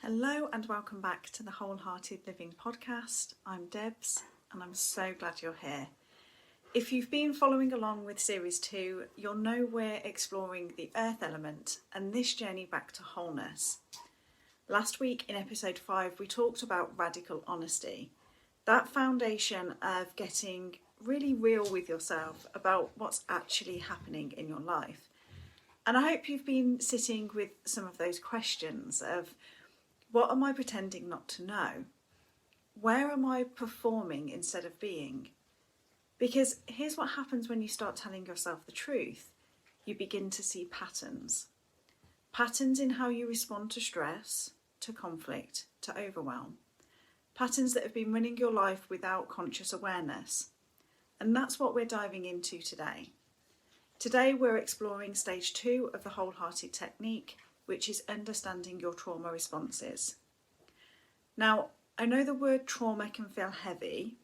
Hello and welcome back to the WholeHearted Living podcast. I'm Debs and I'm so glad you're here. If you've been following along with series 2, you'll know we're exploring the earth element and this journey back to wholeness. Last week in episode 5 we talked about radical honesty, that foundation of getting really real with yourself about what's actually happening in your life. And I hope you've been sitting with some of those questions of, what am I pretending not to know? Where am I performing instead of being? Because here's what happens when you start telling yourself the truth. You begin to see patterns. Patterns in how you respond to stress, to conflict, to overwhelm. Patterns that have been running your life without conscious awareness. And that's what we're diving into today. Today we're exploring stage 2 of the WholeHearted Technique, which is understanding your trauma responses. Now, I know the word trauma can feel heavy,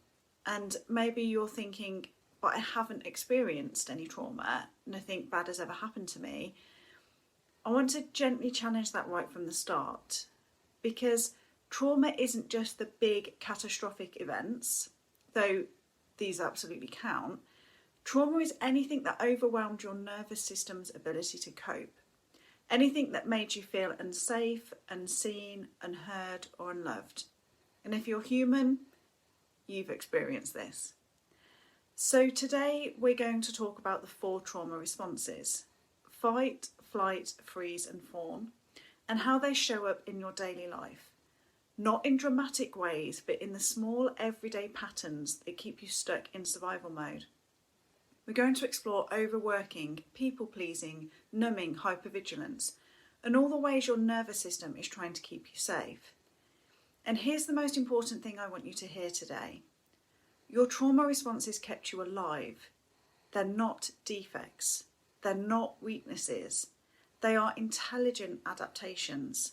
and maybe you're thinking, but I haven't experienced any trauma, nothing bad has ever happened to me. I want to gently challenge that right from the start, because trauma isn't just the big catastrophic events, though these absolutely count. Trauma is anything that overwhelmed your nervous system's ability to cope. Anything that made you feel unsafe, unseen, unheard, or unloved. And if you're human, you've experienced this. So today we're going to talk about the 4 trauma responses: fight, flight, freeze, and fawn, and how they show up in your daily life. Not in dramatic ways, but in the small everyday patterns that keep you stuck in survival mode. We're going to explore overworking, people-pleasing, numbing, hypervigilance, and all the ways your nervous system is trying to keep you safe. And here's the most important thing I want you to hear today. Your trauma responses kept you alive. They're not defects. They're not weaknesses. They are intelligent adaptations.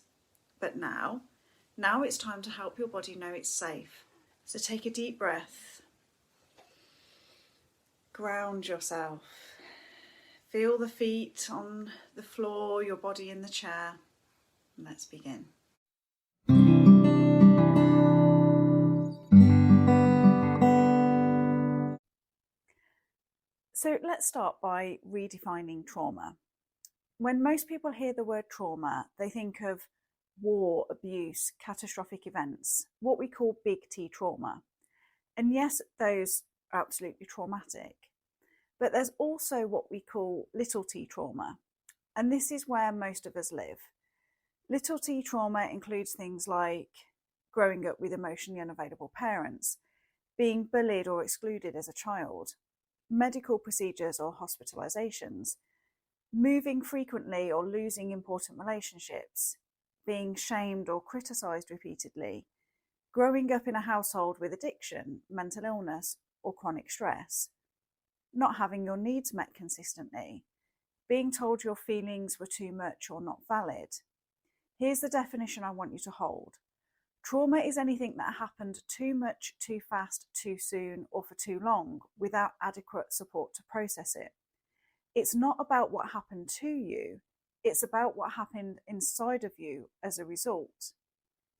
But now it's time to help your body know it's safe. So take a deep breath. Ground yourself. Feel the feet on the floor, your body in the chair. And let's begin. So let's start by redefining trauma. When most people hear the word trauma, they think of war, abuse, catastrophic events, what we call big T trauma. And yes, those are absolutely traumatic. But there's also what we call little t trauma, and this is where most of us live. Little t trauma includes things like growing up with emotionally unavailable parents, being bullied or excluded as a child, medical procedures or hospitalizations, moving frequently or losing important relationships, being shamed or criticized repeatedly, growing up in a household with addiction, mental illness, or chronic stress, not having your needs met consistently, being told your feelings were too much or not valid. Here's the definition I want you to hold. Trauma is anything that happened too much, too fast, too soon, or for too long without adequate support to process it. It's not about what happened to you, it's about what happened inside of you as a result.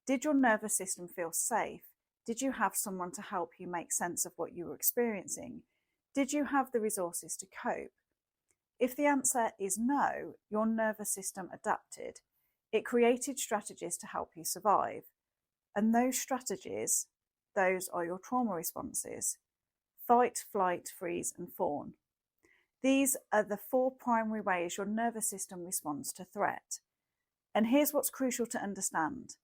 Did your nervous system feel safe? Did you have someone to help you make sense of what you were experiencing? Did you have the resources to cope? If the answer is no, your nervous system adapted. It created strategies to help you survive. And those strategies, those are your trauma responses: fight, flight, freeze, and fawn. These are the 4 primary ways your nervous system responds to threat. And here's what's crucial to understand.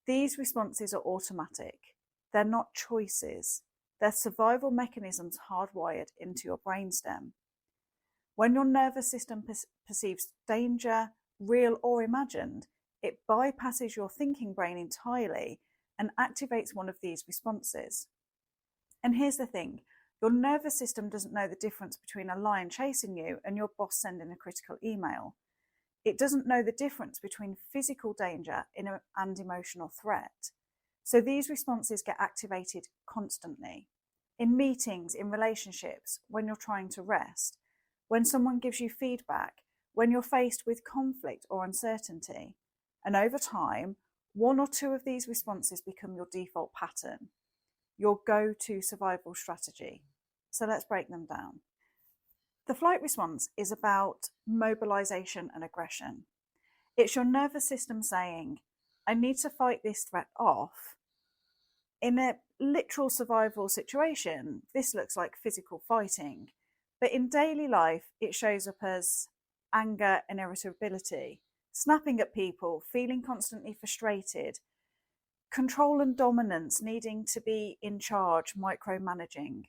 These responses are automatic. They're not choices. They're survival mechanisms hardwired into your brainstem. When your nervous system perceives danger, real or imagined, it bypasses your thinking brain entirely and activates one of these responses. And here's the thing, your nervous system doesn't know the difference between a lion chasing you and your boss sending a critical email. It doesn't know the difference between physical danger and emotional threat. So these responses get activated constantly. In meetings, in relationships, when you're trying to rest, when someone gives you feedback, when you're faced with conflict or uncertainty. And over time, one or two of these responses become your default pattern, your go-to survival strategy. So let's break them down. The flight response is about mobilization and aggression. It's your nervous system saying, I need to fight this threat off. In a literal survival situation, this looks like physical fighting, but in daily life, it shows up as anger and irritability, snapping at people, feeling constantly frustrated, control and dominance, needing to be in charge, micromanaging,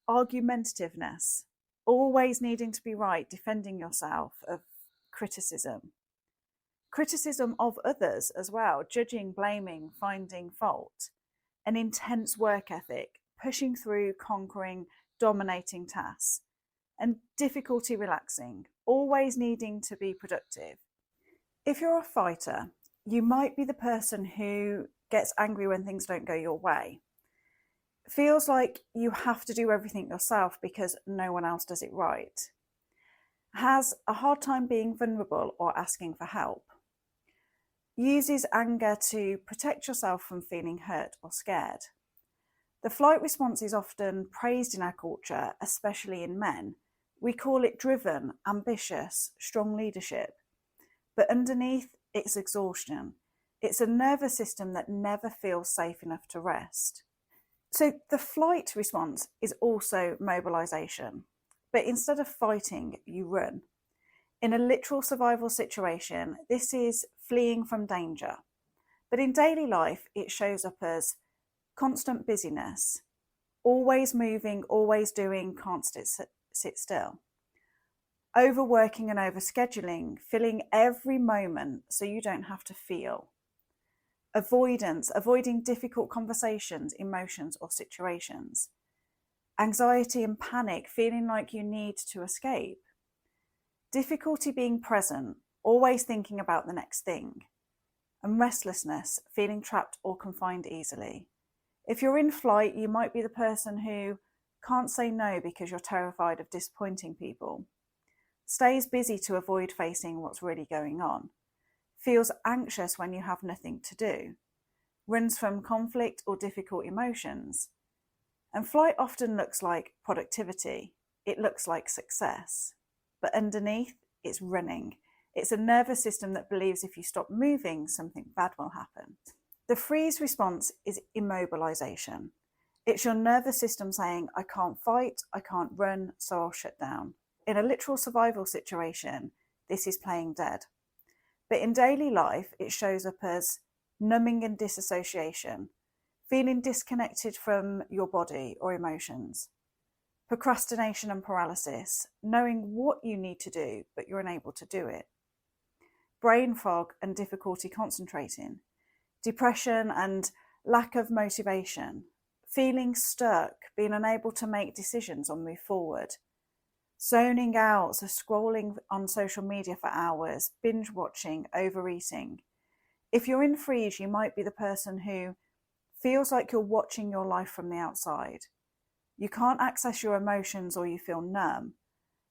argumentativeness, always needing to be right, defending yourself, of criticism of others as well, judging, blaming, finding fault, an intense work ethic, pushing through, conquering, dominating tasks, and difficulty relaxing, always needing to be productive. If you're a fighter, you might be the person who gets angry when things don't go your way. Feels like you have to do everything yourself because no one else does it right. Has a hard time being vulnerable or asking for help. Uses anger to protect yourself from feeling hurt or scared. The flight response is often praised in our culture, especially in men. We call it driven, ambitious, strong leadership. But underneath, it's exhaustion. It's a nervous system that never feels safe enough to rest. So the flight response is also mobilization. But instead of fighting, you run. In a literal survival situation, this is fleeing from danger. But in daily life, it shows up as constant busyness, always moving, always doing, can't sit still. Overworking and overscheduling, filling every moment so you don't have to feel. Avoidance, avoiding difficult conversations, emotions, or situations. Anxiety and panic, feeling like you need to escape. Difficulty being present, always thinking about the next thing. And restlessness, feeling trapped or confined easily. If you're in flight, you might be the person who can't say no because you're terrified of disappointing people. Stays busy to avoid facing what's really going on. Feels anxious when you have nothing to do. Runs from conflict or difficult emotions. And flight often looks like productivity. It looks like success. But underneath, it's running. It's a nervous system that believes if you stop moving, something bad will happen. The freeze response is immobilization. It's your nervous system saying, I can't fight, I can't run, so I'll shut down. In a literal survival situation, this is playing dead. But in daily life, it shows up as numbing and disassociation, feeling disconnected from your body or emotions, procrastination and paralysis, knowing what you need to do, but you're unable to do it, brain fog and difficulty concentrating, depression and lack of motivation, feeling stuck, being unable to make decisions or move forward, zoning out, so scrolling on social media for hours, binge watching, overeating. If you're in freeze, you might be the person who feels like you're watching your life from the outside. You can't access your emotions or you feel numb.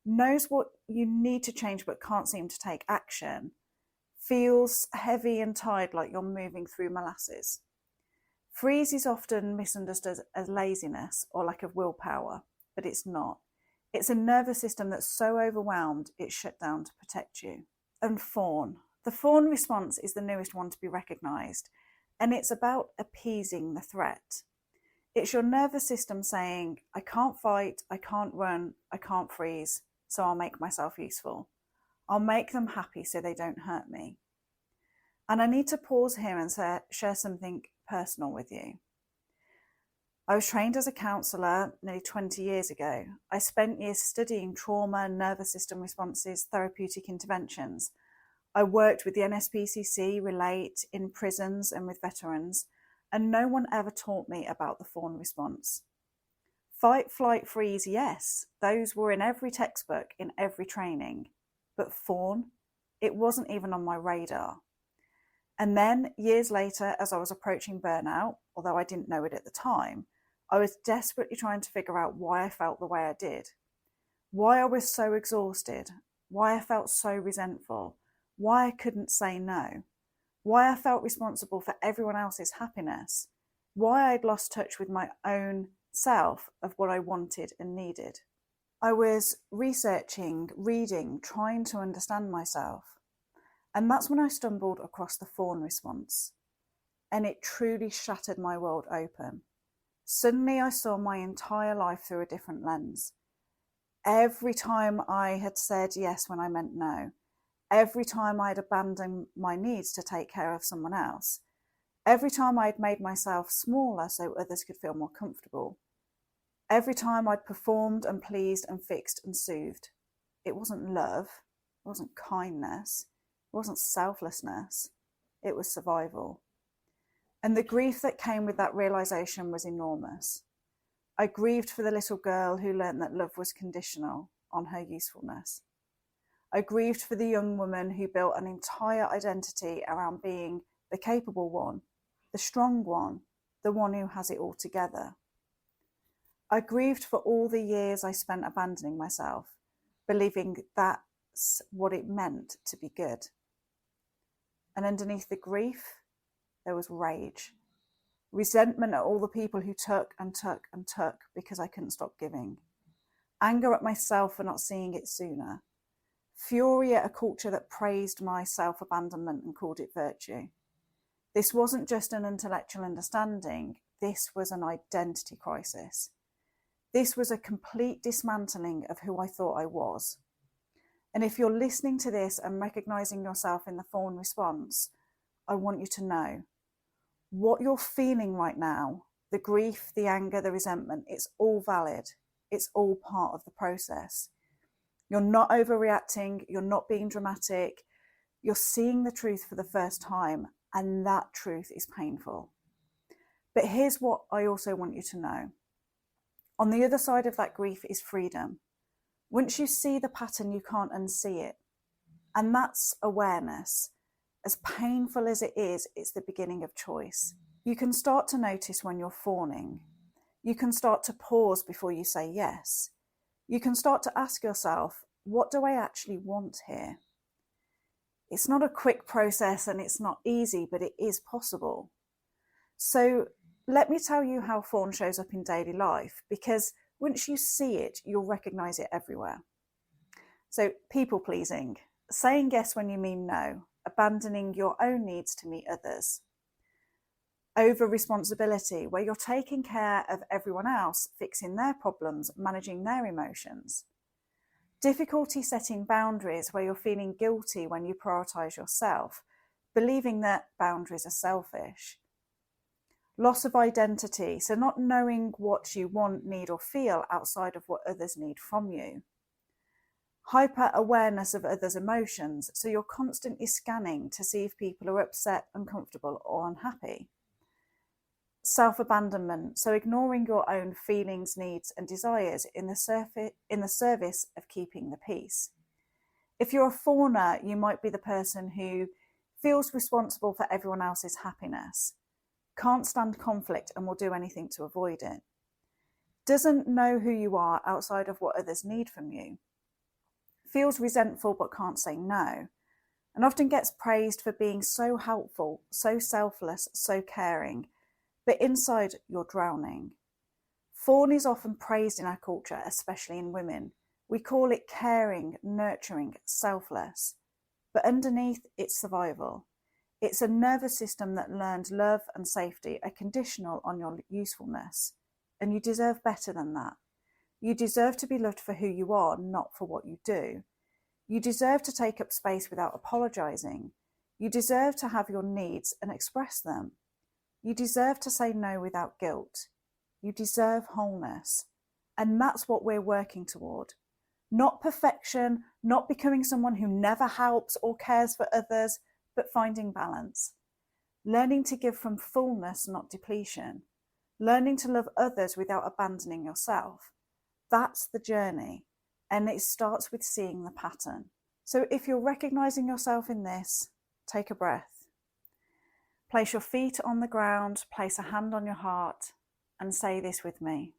Knows what you need to change but can't seem to take action. Feels heavy and tired like you're moving through molasses. Freeze is often misunderstood as laziness or lack of willpower, but it's not. It's a nervous system that's so overwhelmed it's shut down to protect you. And fawn. The fawn response is the newest one to be recognised, and it's about appeasing the threat. It's your nervous system saying, I can't fight, I can't run, I can't freeze, so I'll make myself useful. I'll make them happy so they don't hurt me. And I need to pause here and share something personal with you. I was trained as a counsellor nearly 20 years ago. I spent years studying trauma, nervous system responses, therapeutic interventions. I worked with the NSPCC, Relate, in prisons and with veterans, and no one ever taught me about the fawn response. Fight, flight, freeze, yes, those were in every textbook, in every training. But fawn, it wasn't even on my radar. And then, years later, as I was approaching burnout, although I didn't know it at the time, I was desperately trying to figure out why I felt the way I did, why I was so exhausted, why I felt so resentful, why I couldn't say no, why I felt responsible for everyone else's happiness, why I'd lost touch with my own self of what I wanted and needed. I was researching, reading, trying to understand myself. And that's when I stumbled across the fawn response. And it truly shattered my world open. Suddenly I saw my entire life through a different lens. Every time I had said yes when I meant no, every time I'd abandoned my needs to take care of someone else, every time I'd made myself smaller so others could feel more comfortable, every time I'd performed and pleased and fixed and soothed, it wasn't love, it wasn't kindness, it wasn't selflessness, it was survival. And the grief that came with that realization was enormous. I grieved for the little girl who learnt that love was conditional on her usefulness. I grieved for the young woman who built an entire identity around being the capable one, the strong one, the one who has it all together. I grieved for all the years I spent abandoning myself, believing that's what it meant to be good. And underneath the grief, there was rage. Resentment at all the people who took and took and took because I couldn't stop giving. Anger at myself for not seeing it sooner. Fury at a culture that praised my self-abandonment and called it virtue. This wasn't just an intellectual understanding, this was an identity crisis. This was a complete dismantling of who I thought I was. And if you're listening to this and recognizing yourself in the fawn response, I want you to know what you're feeling right now, the grief, the anger, the resentment, it's all valid. It's all part of the process. You're not overreacting. You're not being dramatic. You're seeing the truth for the first time, and that truth is painful. But here's what I also want you to know. On the other side of that grief is freedom. Once you see the pattern, you can't unsee it. And that's awareness. As painful as it is, it's the beginning of choice. You can start to notice when you're fawning. You can start to pause before you say yes. You can start to ask yourself, what do I actually want here? It's not a quick process and it's not easy, but it is possible. So let me tell you how fawn shows up in daily life, because once you see it, you'll recognize it everywhere. So people pleasing, saying yes when you mean no, abandoning your own needs to meet others. Over responsibility, where you're taking care of everyone else, fixing their problems, managing their emotions. Difficulty setting boundaries, where you're feeling guilty when you prioritize yourself, believing that boundaries are selfish. Loss of identity, so not knowing what you want, need, or feel outside of what others need from you. Hyper awareness of others' emotions, so you're constantly scanning to see if people are upset, uncomfortable, or unhappy. Self-abandonment, so ignoring your own feelings, needs, and desires in the service of keeping the peace. If you're a fawner, you might be the person who feels responsible for everyone else's happiness, can't stand conflict and will do anything to avoid it, doesn't know who you are outside of what others need from you, feels resentful but can't say no, and often gets praised for being so helpful, so selfless, so caring, but inside you're drowning. Fawn is often praised in our culture, especially in women. We call it caring, nurturing, selfless, but underneath it's survival. It's a nervous system that learned love and safety are conditional on your usefulness, and you deserve better than that. You deserve to be loved for who you are, not for what you do. You deserve to take up space without apologising. You deserve to have your needs and express them. You deserve to say no without guilt. You deserve wholeness. And that's what we're working toward. Not perfection, not becoming someone who never helps or cares for others, but finding balance. Learning to give from fullness, not depletion. Learning to love others without abandoning yourself. That's the journey, and it starts with seeing the pattern. So if you're recognizing yourself in this, take a breath. Place your feet on the ground, place a hand on your heart, and say this with me.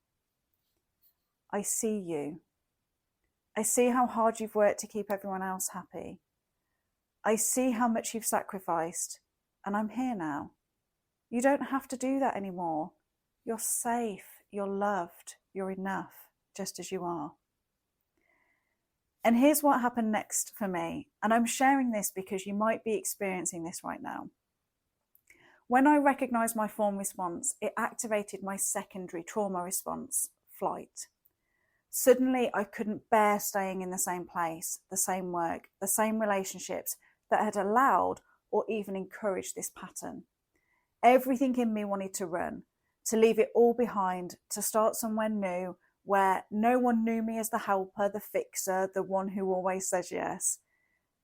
I see you. I see how hard you've worked to keep everyone else happy. I see how much you've sacrificed, and I'm here now. You don't have to do that anymore. You're safe, you're loved, you're enough, just as you are. And here's what happened next for me. And I'm sharing this because you might be experiencing this right now. When I recognized my fawn response, it activated my secondary trauma response, flight. Suddenly, I couldn't bear staying in the same place, the same work, the same relationships that had allowed or even encouraged this pattern. Everything in me wanted to run, to leave it all behind, to start somewhere new where no one knew me as the helper, the fixer, the one who always says yes.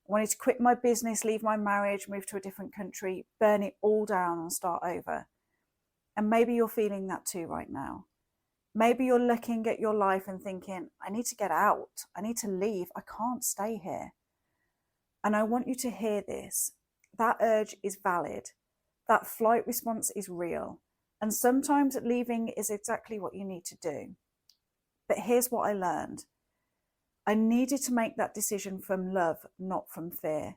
I wanted to quit my business, leave my marriage, move to a different country, burn it all down and start over. And maybe you're feeling that too right now. Maybe you're looking at your life and thinking, I need to get out. I need to leave. I can't stay here. And I want you to hear this. That urge is valid. That flight response is real. And sometimes leaving is exactly what you need to do. But here's what I learned. I needed to make that decision from love, not from fear,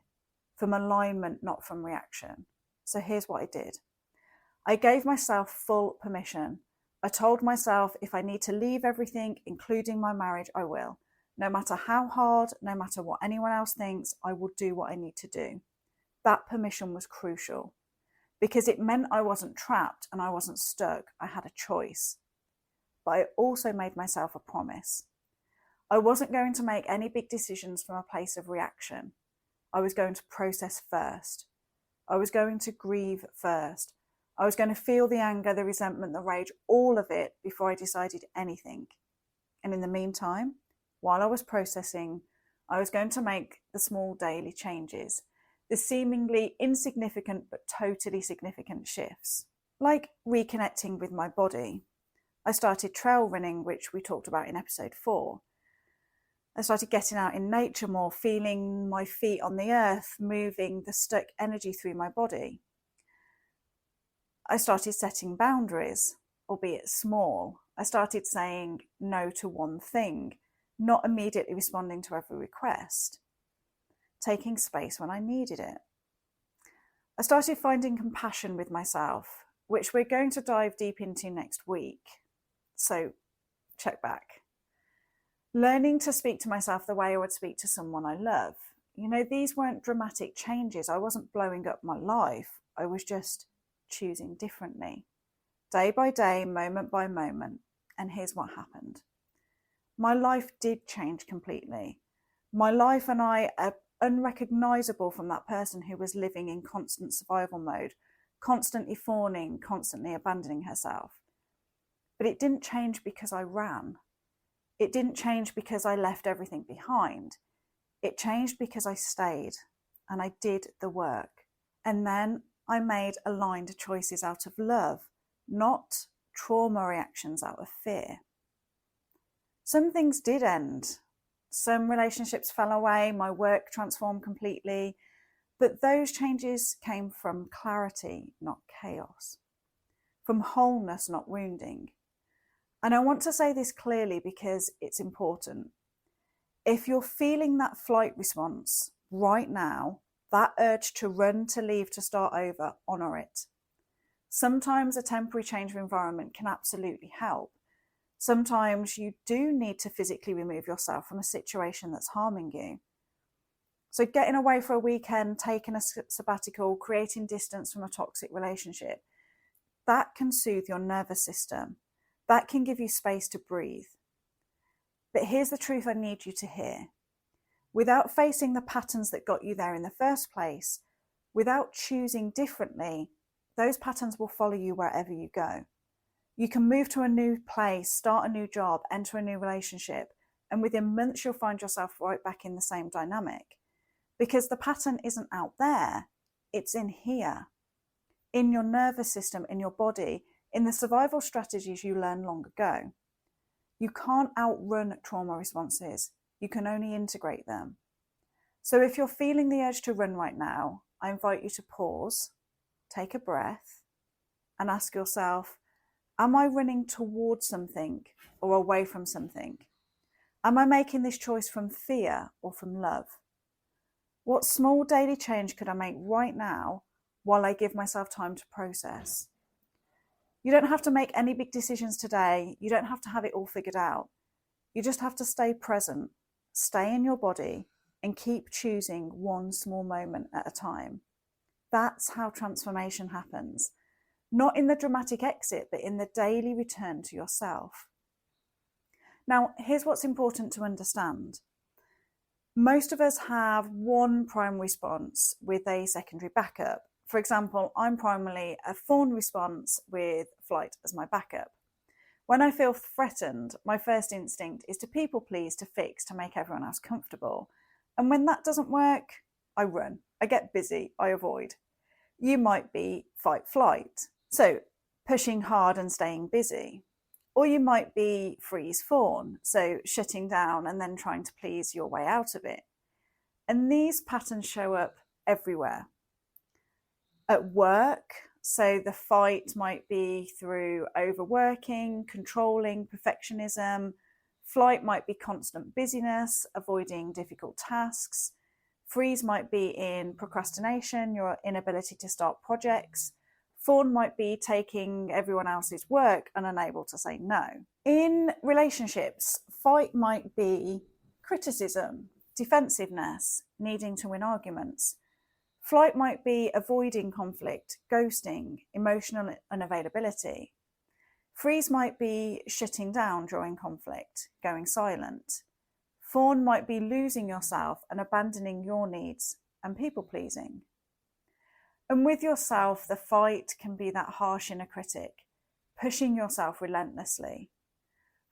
from alignment, not from reaction. So here's what I did. I gave myself full permission. I told myself if I need to leave everything, including my marriage, I will. No matter how hard, no matter what anyone else thinks, I will do what I need to do. That permission was crucial because it meant I wasn't trapped and I wasn't stuck. I had a choice. But I also made myself a promise. I wasn't going to make any big decisions from a place of reaction. I was going to process first. I was going to grieve first. I was going to feel the anger, the resentment, the rage, all of it before I decided anything. And in the meantime, while I was processing, I was going to make the small daily changes, the seemingly insignificant but totally significant shifts, like reconnecting with my body. I started trail running, which we talked about in episode 4. I started getting out in nature more, feeling my feet on the earth, moving the stuck energy through my body. I started setting boundaries, albeit small. I started saying no to one thing, not immediately responding to every request, taking space when I needed it. I started finding compassion with myself, which we're going to dive deep into next week. So check back. Learning to speak to myself the way I would speak to someone I love. You know, these weren't dramatic changes. I wasn't blowing up my life. I was just choosing differently, day by day, moment by moment. And here's what happened. My life did change completely. My life and I are unrecognizable from that person who was living in constant survival mode, constantly fawning, constantly abandoning herself. But it didn't change because I ran. It didn't change because I left everything behind. It changed because I stayed and I did the work. And then I made aligned choices out of love, not trauma reactions out of fear. Some things did end. Some relationships fell away. My work transformed completely. But those changes came from clarity, not chaos. From wholeness, not wounding. And I want to say this clearly because it's important. If you're feeling that flight response right now, that urge to run, to leave, to start over, honour it. Sometimes a temporary change of environment can absolutely help. Sometimes you do need to physically remove yourself from a situation that's harming you. So getting away for a weekend, taking a sabbatical, creating distance from a toxic relationship, that can soothe your nervous system. That can give you space to breathe. But here's the truth I need you to hear. Without facing the patterns that got you there in the first place, without choosing differently, those patterns will follow you wherever you go. You can move to a new place, start a new job, enter a new relationship, and within months you'll find yourself right back in the same dynamic. Because the pattern isn't out there, it's in here, in your nervous system, in your body, in the survival strategies you learned long ago. You can't outrun trauma responses. You can only integrate them. So if you're feeling the urge to run right now, I invite you to pause, take a breath, and ask yourself, am I running towards something or away from something? Am I making this choice from fear or from love? What small daily change could I make right now while I give myself time to process. You don't have to make any big decisions today. You don't have to have it all figured out. You just have to stay present, stay in your body, and keep choosing one small moment at a time. That's how transformation happens. Not in the dramatic exit, but in the daily return to yourself. Now, here's what's important to understand. Most of us have one primary response with a secondary backup. For example, I'm primarily a fawn response with flight as my backup. When I feel threatened, my first instinct is to people please, to fix, to make everyone else comfortable. And when that doesn't work, I run, I get busy, I avoid. You might be fight flight, so pushing hard and staying busy. Or you might be freeze fawn, so shutting down and then trying to please your way out of it. And these patterns show up everywhere. At work, so the fight might be through overworking, controlling, perfectionism. Flight might be constant busyness, avoiding difficult tasks. Freeze might be in procrastination, your inability to start projects. Fawn might be taking everyone else's work and unable to say no. In relationships, fight might be criticism, defensiveness, needing to win arguments. Flight might be avoiding conflict, ghosting, emotional unavailability. Freeze might be shutting down during conflict, going silent. Fawn might be losing yourself and abandoning your needs and people pleasing. And with yourself, the fight can be that harsh inner critic, pushing yourself relentlessly.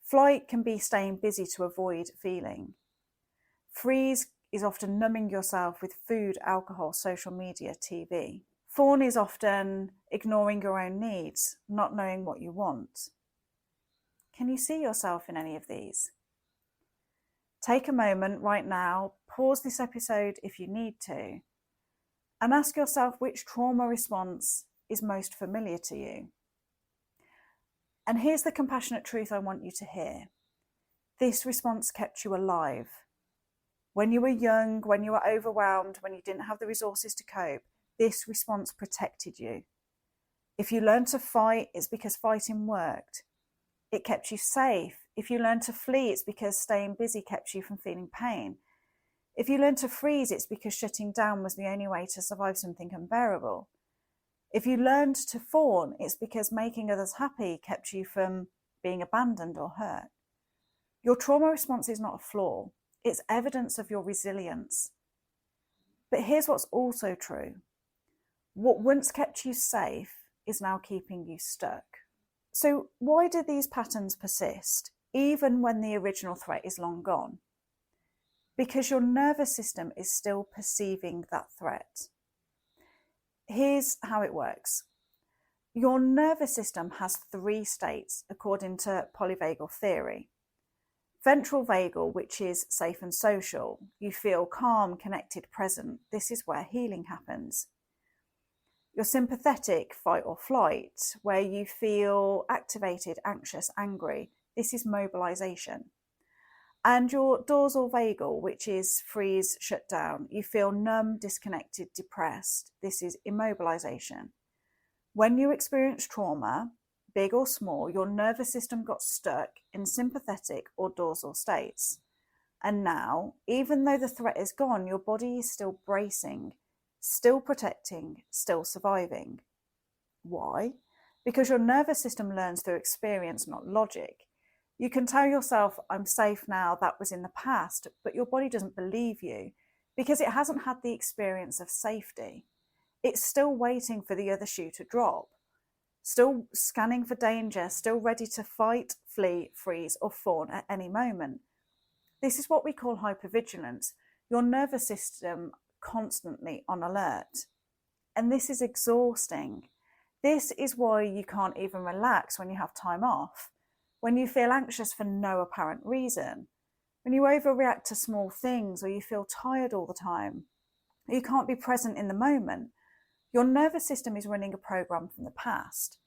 Flight can be staying busy to avoid feeling. Freeze is often numbing yourself with food, alcohol, social media, TV. Fawn is often ignoring your own needs, not knowing what you want. Can you see yourself in any of these? Take a moment right now, pause this episode if you need to, and ask yourself which trauma response is most familiar to you. And here's the compassionate truth I want you to hear. This response kept you alive. When you were young, when you were overwhelmed, when you didn't have the resources to cope, this response protected you. If you learned to fight, it's because fighting worked. It kept you safe. If you learned to flee, it's because staying busy kept you from feeling pain. If you learned to freeze, it's because shutting down was the only way to survive something unbearable. If you learned to fawn, it's because making others happy kept you from being abandoned or hurt. Your trauma response is not a flaw. It's evidence of your resilience. But here's what's also true. What once kept you safe is now keeping you stuck. So why do these patterns persist, even when the original threat is long gone? Because your nervous system is still perceiving that threat. Here's how it works. Your nervous system has 3 states, according to polyvagal theory. Ventral vagal, which is safe and social. You feel calm, connected, present. This is where healing happens. Your sympathetic, fight or flight, where you feel activated, anxious, angry. This is mobilization. And your dorsal vagal, which is freeze, shut down. You feel numb, disconnected, depressed. This is immobilization. When you experience trauma, big or small, your nervous system got stuck in sympathetic or dorsal states. And now, even though the threat is gone, your body is still bracing, still protecting, still surviving. Why? Because your nervous system learns through experience, not logic. You can tell yourself, I'm safe now, that was in the past, but your body doesn't believe you because it hasn't had the experience of safety. It's still waiting for the other shoe to drop, still scanning for danger, still ready to fight, flee, freeze, or fawn at any moment. This is what we call hypervigilance. Your nervous system constantly on alert. And this is exhausting. This is why you can't even relax when you have time off, when you feel anxious for no apparent reason, when you overreact to small things, or you feel tired all the time. You can't be present in the moment. Your nervous system is running a program from the past.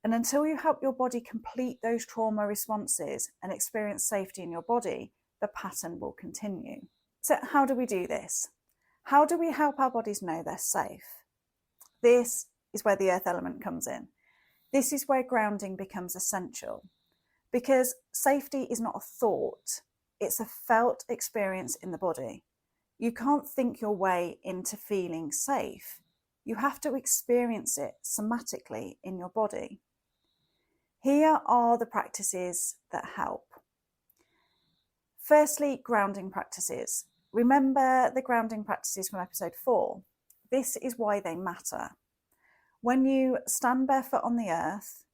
And until you help your body complete those trauma responses and experience safety in your body, the pattern will continue. So how do we do this? How do we help our bodies know they're safe? This is where the earth element comes in. This is where grounding becomes essential, because safety is not a thought, it's a felt experience in the body. You can't think your way into feeling safe. You have to experience it somatically in your body. Here are the practices that help. Firstly, grounding practices. Remember the grounding practices from episode 4. This is why they matter. When you stand barefoot on the earth,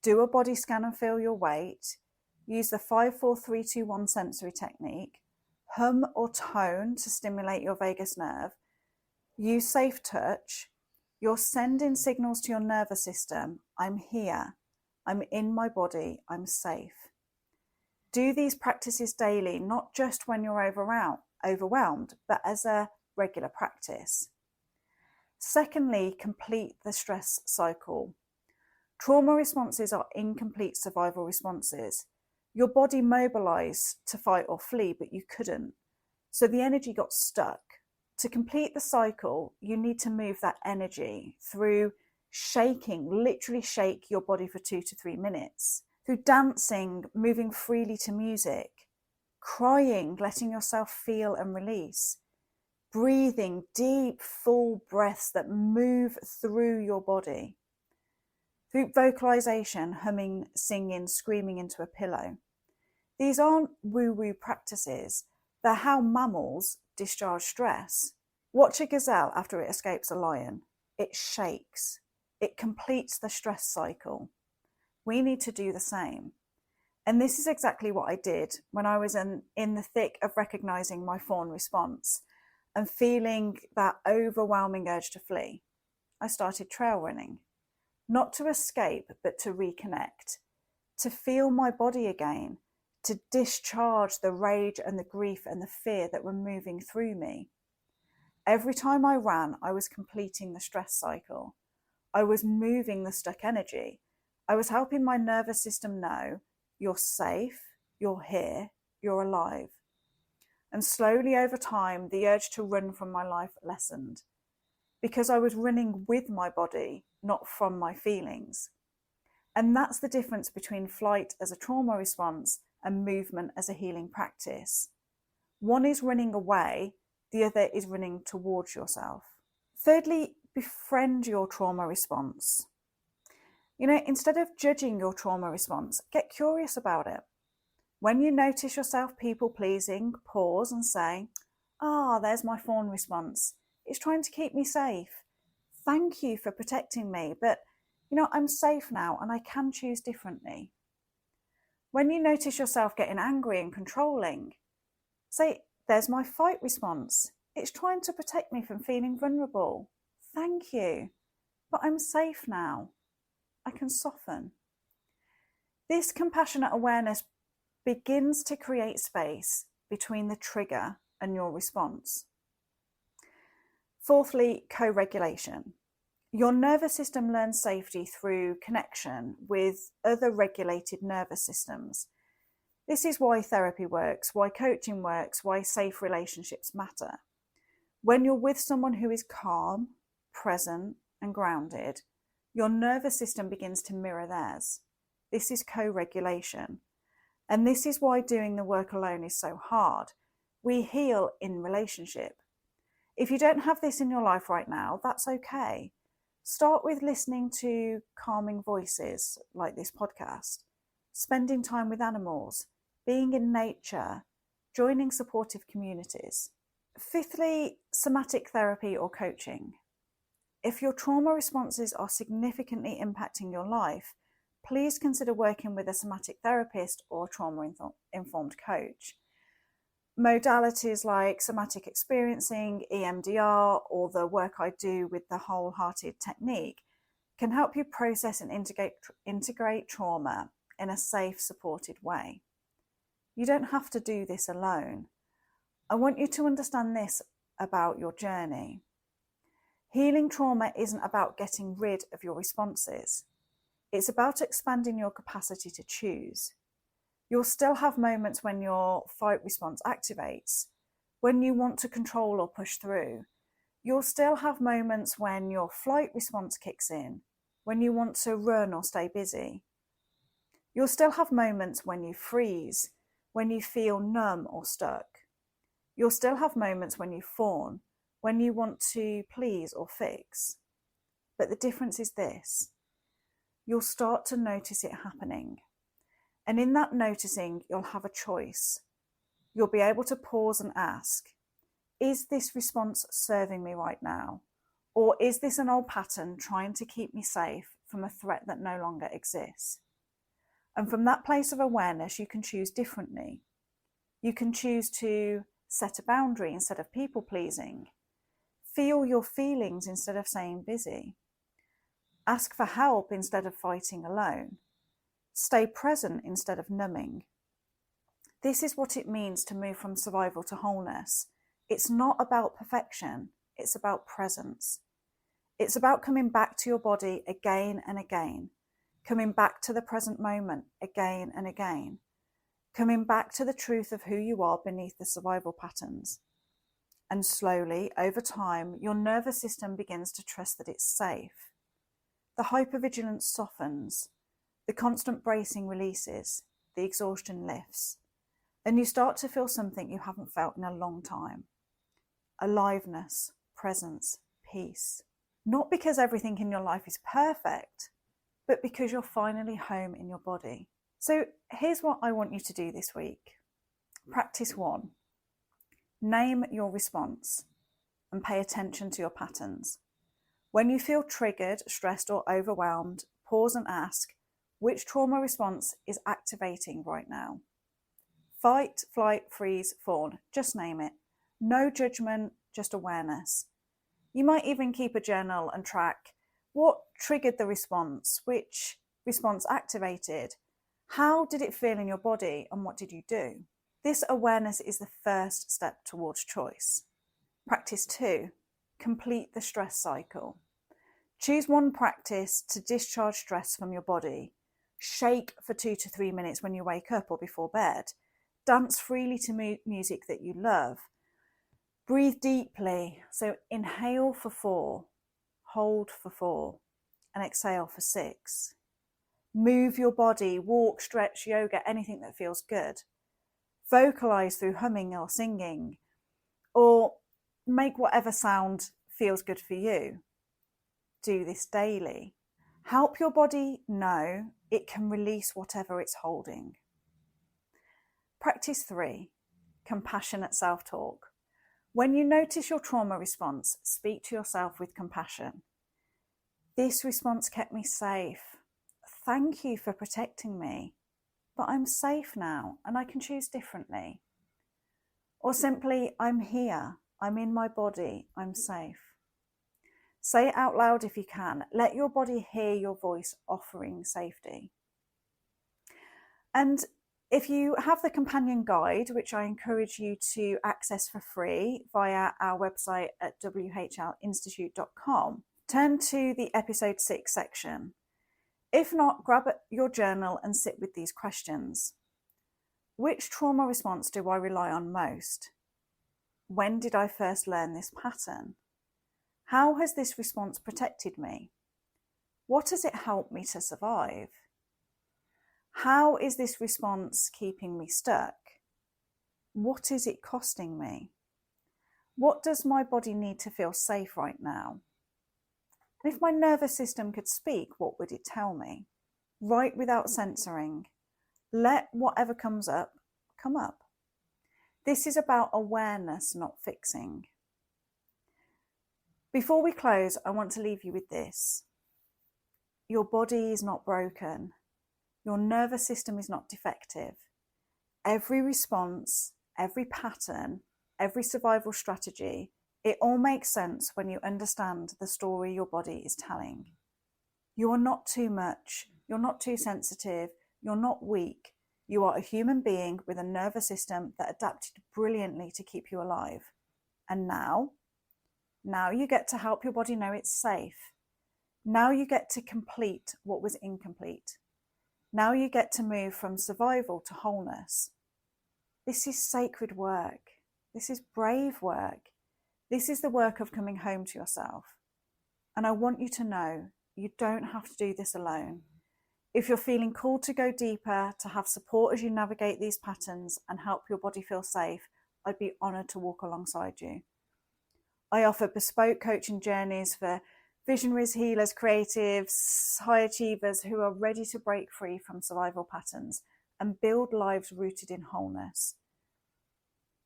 do a body scan and feel your weight, use the 5-4-3-2-1 sensory technique, hum or tone to stimulate your vagus nerve, use safe touch, you're sending signals to your nervous system. I'm here, I'm in my body, I'm safe. Do these practices daily, not just when you're overwhelmed, but as a regular practice. Secondly, complete the stress cycle. Trauma responses are incomplete survival responses. Your body mobilized to fight or flee, but you couldn't. So the energy got stuck. To complete the cycle, you need to move that energy through shaking, literally shake your body for 2 to 3 minutes, through dancing, moving freely to music, crying, letting yourself feel and release, breathing deep, full breaths that move through your body, through vocalization, humming, singing, screaming into a pillow. These aren't woo-woo practices. They're how mammals discharge stress. Watch a gazelle after it escapes a lion. It shakes. It completes the stress cycle. We need to do the same. And this is exactly what I did when I was in the thick of recognizing my fawn response and feeling that overwhelming urge to flee. I started trail running. Not to escape, but to reconnect, to feel my body again, to discharge the rage and the grief and the fear that were moving through me. Every time I ran, I was completing the stress cycle. I was moving the stuck energy. I was helping my nervous system know, you're safe, you're here, you're alive. And slowly over time, the urge to run from my life lessened, because I was running with my body, not from my feelings. And that's the difference between flight as a trauma response and movement as a healing practice. One is running away, the other is running towards yourself. Thirdly, befriend your trauma response. Instead of judging your trauma response, get curious about it. When you notice yourself people-pleasing, pause and say, there's my fawn response. It's trying to keep me safe. Thank you for protecting me, but I'm safe now and I can choose differently. When you notice yourself getting angry and controlling, say, there's my fight response. It's trying to protect me from feeling vulnerable. Thank you, but I'm safe now. I can soften. This compassionate awareness begins to create space between the trigger and your response. Fourthly, co-regulation. Your nervous system learns safety through connection with other regulated nervous systems. This is why therapy works, why coaching works, why safe relationships matter. When you're with someone who is calm, present, and grounded, your nervous system begins to mirror theirs. This is co-regulation. And this is why doing the work alone is so hard. We heal in relationship. If you don't have this in your life right now, that's okay. Start with listening to calming voices like this podcast, spending time with animals, being in nature, joining supportive communities. Fifthly, somatic therapy or coaching. If your trauma responses are significantly impacting your life, please consider working with a somatic therapist or trauma-informed coach. Modalities like somatic experiencing, EMDR, or the work I do with the WholeHearted Technique can help you process and integrate trauma in a safe, supported way. You don't have to do this alone. I want you to understand this about your journey. Healing trauma isn't about getting rid of your responses. It's about expanding your capacity to choose. You'll still have moments when your fight response activates, when you want to control or push through. You'll still have moments when your flight response kicks in, when you want to run or stay busy. You'll still have moments when you freeze, when you feel numb or stuck. You'll still have moments when you fawn, when you want to please or fix. But the difference is this: you'll start to notice it happening. And in that noticing, you'll have a choice. You'll be able to pause and ask, is this response serving me right now? Or is this an old pattern trying to keep me safe from a threat that no longer exists? And from that place of awareness, you can choose differently. You can choose to set a boundary instead of people pleasing. Feel your feelings instead of staying busy. Ask for help instead of fighting alone. Stay present instead of numbing. This is what it means to move from survival to wholeness. It's not about perfection, it's about presence. It's about coming back to your body again and again, coming back to the present moment again and again, coming back to the truth of who you are beneath the survival patterns. And slowly, over time, your nervous system begins to trust that it's safe. The hypervigilance softens, the constant bracing releases, the exhaustion lifts, and you start to feel something you haven't felt in a long time. Aliveness, presence, peace. Not because everything in your life is perfect, but because you're finally home in your body. So here's what I want you to do this week. Practice 1. Name your response and pay attention to your patterns. When you feel triggered, stressed, or overwhelmed, pause and ask, which trauma response is activating right now? Fight, flight, freeze, fawn, just name it. No judgment, just awareness. You might even keep a journal and track what triggered the response, which response activated, how did it feel in your body, and what did you do? This awareness is the first step towards choice. Practice 2. Complete the stress cycle. Choose one practice to discharge stress from your body. Shake for 2 to 3 minutes when you wake up or before bed. Dance freely to music that you love. Breathe deeply. So inhale for 4, hold for 4, and exhale for 6. Move your body, walk, stretch, yoga, anything that feels good. Vocalize through humming or singing, or make whatever sound feels good for you. Do this daily. Help your body know it can release whatever it's holding. Practice 3. Compassionate self-talk. When you notice your trauma response, speak to yourself with compassion. This response kept me safe. Thank you for protecting me. But I'm safe now and I can choose differently. Or simply, I'm here. I'm in my body. I'm safe. Say it out loud if you can. Let your body hear your voice offering safety. And if you have the companion guide, which I encourage you to access for free via our website at wholeheartedinstitute.com, turn to the episode 6 section. If not, grab your journal and sit with these questions. Which trauma response do I rely on most? When did I first learn this pattern? How has this response protected me? What has it helped me to survive? How is this response keeping me stuck? What is it costing me? What does my body need to feel safe right now? And if my nervous system could speak, what would it tell me? Write without censoring. Let whatever comes up, come up. This is about awareness, not fixing. Before we close, I want to leave you with this. Your body is not broken. Your nervous system is not defective. Every response, every pattern, every survival strategy, it all makes sense when you understand the story your body is telling. You are not too much. You're not too sensitive. You're not weak. You are a human being with a nervous system that adapted brilliantly to keep you alive. And now you get to help your body know it's safe. Now you get to complete what was incomplete. Now you get to move from survival to wholeness. This is sacred work. This is brave work. This is the work of coming home to yourself. And I want you to know you don't have to do this alone. If you're feeling called to go deeper, to have support as you navigate these patterns and help your body feel safe, I'd be honoured to walk alongside you. I offer bespoke coaching journeys for visionaries, healers, creatives, high achievers who are ready to break free from survival patterns and build lives rooted in wholeness.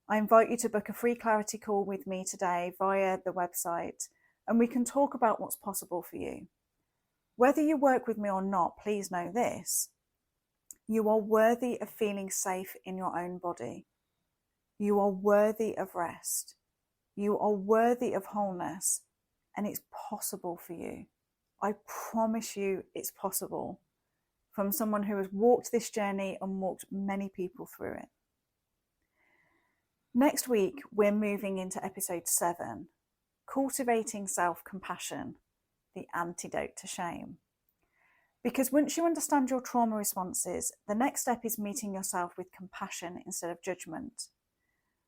I invite you to book a free clarity call with me today via the website, and we can talk about what's possible for you. Whether you work with me or not, please know this: you are worthy of feeling safe in your own body. You are worthy of rest. You are worthy of wholeness, and it's possible for you. I promise you it's possible, from someone who has walked this journey and walked many people through it. Next week, we're moving into episode 7, Cultivating Self-Compassion, the Antidote to Shame. Because once you understand your trauma responses, the next step is meeting yourself with compassion instead of judgment.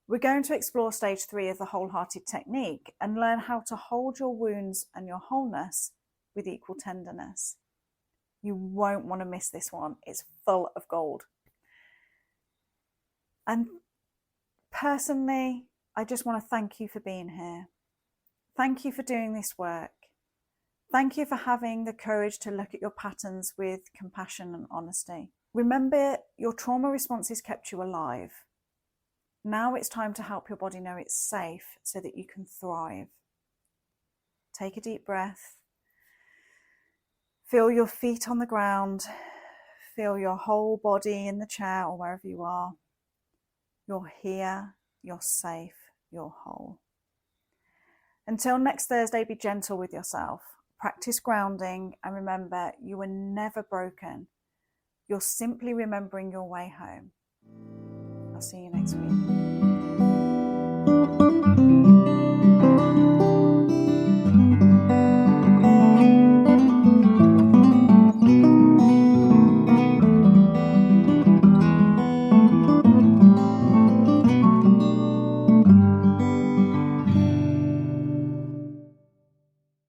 We're going to explore stage 3 of the WholeHearted Technique and learn how to hold your wounds and your wholeness with equal tenderness. You won't want to miss this one. It's full of gold. And personally, I just want to thank you for being here. Thank you for doing this work. Thank you for having the courage to look at your patterns with compassion and honesty. Remember, your trauma responses kept you alive. Now it's time to help your body know it's safe so that you can thrive. Take a deep breath. Feel your feet on the ground. Feel your whole body in the chair or wherever you are. You're here, you're safe, you're whole. Until next Thursday, be gentle with yourself. Practice grounding and remember, you were never broken. You're simply remembering your way home. I'll see you next week.